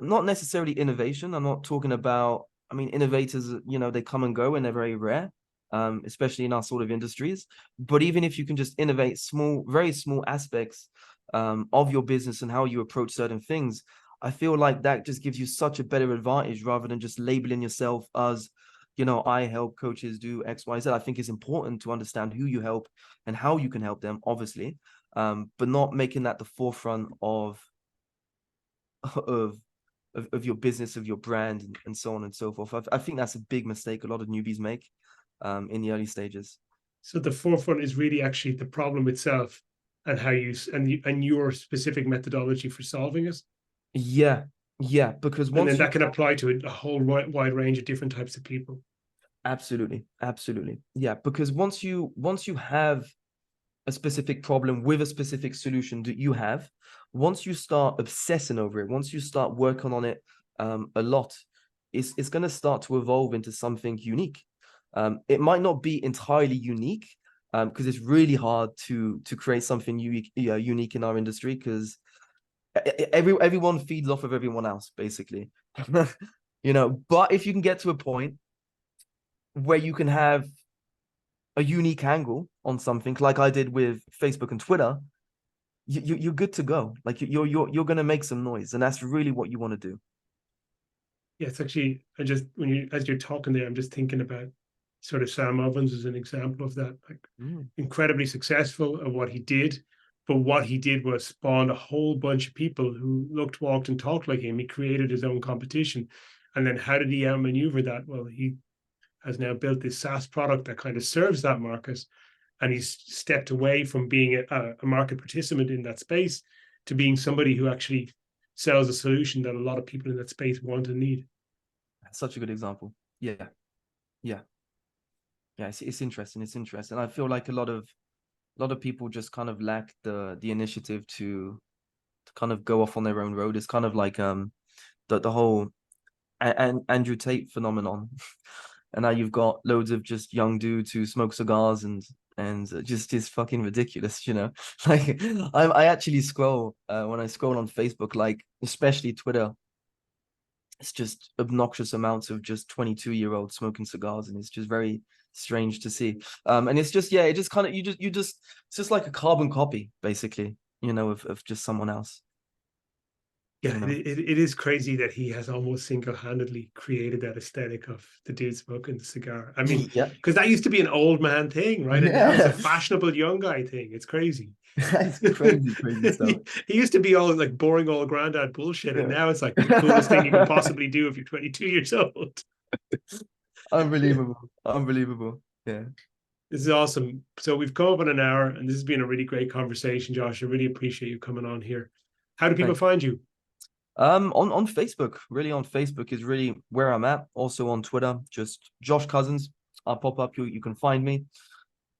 not necessarily innovation. I'm not talking about, innovators, they come and go and they're very rare, especially in our sort of industries. But even if you can just innovate very small aspects of your business and how you approach certain things, I feel like that just gives you such a better advantage, rather than just labeling yourself as, I help coaches do X, Y, Z. I think it's important to understand who you help and how you can help them, obviously, but not making that the forefront of your business, of your brand, and so on and so forth. I think that's a big mistake a lot of newbies make in the early stages. So the forefront is really actually the problem itself, and how and your specific methodology for solving it. Yeah, because and then that can apply to a whole wide range of different types of people. Absolutely. Yeah, because once you have a specific problem with a specific solution that you have, once you start obsessing over it, once you start working on it a lot, it's going to start to evolve into something unique. It might not be entirely unique, because it's really hard to create something unique in our industry, because everyone feeds off of everyone else, basically. But if you can get to a point where you can have a unique angle on something, like I did with Facebook and Twitter, you're good to go. Like you're going to make some noise, and that's really what you want to do. Yeah, it's actually, as you're talking there, I'm just thinking about sort of Sam Ovens as an example of that, like incredibly successful at what he did. But what he did was spawn a whole bunch of people who looked, walked, and talked like him. He created his own competition. And then how did he outmaneuver that? Well, he has now built this SaaS product that kind of serves that market. And he's stepped away from being a market participant in that space to being somebody who actually sells a solution that a lot of people in that space want and need. Such a good example. Yeah. It's interesting. I feel like a lot of people just kind of lack the initiative to kind of go off on their own road. It's kind of like the whole Andrew Tate phenomenon. And now you've got loads of just young dudes who smoke cigars and just is fucking ridiculous, Like I actually scroll when I scroll on Facebook, like especially Twitter, it's just obnoxious amounts of just 22-year-olds smoking cigars, and it's just very strange to see. And it's just, yeah, it just kind of, it's just like a carbon copy, basically, you know, of just someone else. Yeah, You know? it is crazy that he has almost single-handedly created that aesthetic of the dude smoking the cigar. I mean, Yeah, because that used to be an old man thing, right? And now it's a yeah, fashionable young guy thing. It's crazy. it's crazy, crazy stuff. He used to be all like boring old granddad bullshit, and Yeah. now it's like the coolest thing you can possibly do if you're 22 years old. Unbelievable, unbelievable. Yeah. This is awesome. So we've come up on an hour, and this has been a really great conversation, Josh. I really appreciate you coming on here. How do people Thank find you? On Facebook, really on Facebook is really where I'm at. Also on Twitter, just Josh Cousins. I'll pop up. You can find me.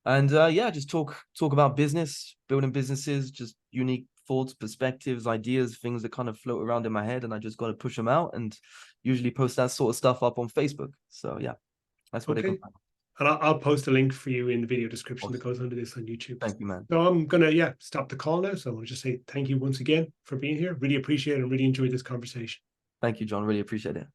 And yeah, just talk about business, building businesses, just unique thoughts, perspectives, ideas, things that kind of float around in my head, and I just got to push them out, and usually post that sort of stuff up on Facebook. So yeah, that's what they can Okay. find. And I'll post a link for you in the video description that Awesome. goes under this on YouTube. Thank you, man. So I'm gonna, yeah, stop the call now. So I want to just say thank you once again for being here. Really appreciate it and really enjoyed this conversation. Thank you, John. Really appreciate it.